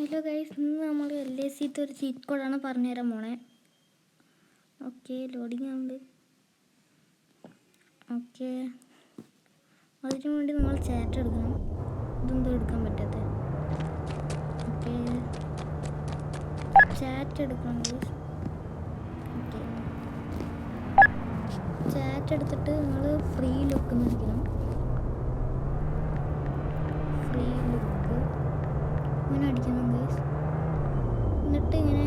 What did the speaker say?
Hello guys, ഇന്ന് നമ്മൾ LAC ഒരു ചീറ്റ് കോഡാണ് പറഞ്ഞുതരാൻ പോണേ. ഓക്കെ, ലോഡിങ് ആവുന്നുണ്ട്. ഓക്കെ, അതിനു വേണ്ടി നിങ്ങൾ ചാറ്റ് എടുക്കണം. ഇതെന്തോ എടുക്കാൻ പറ്റാത്ത. ഓക്കെ, ചാറ്റ് എടുക്കണം ഗൈസ്. ഓക്കെ, ചാറ്റ് എടുത്തിട്ട് നിങ്ങൾ ഫ്രീ ലുക്ക് നിൽക്കണം. ഫ്രീ ലുക്ക് ഇങ്ങനെ അടിക്കണം ഗൈസ്. എന്നിട്ട് ഇങ്ങനെ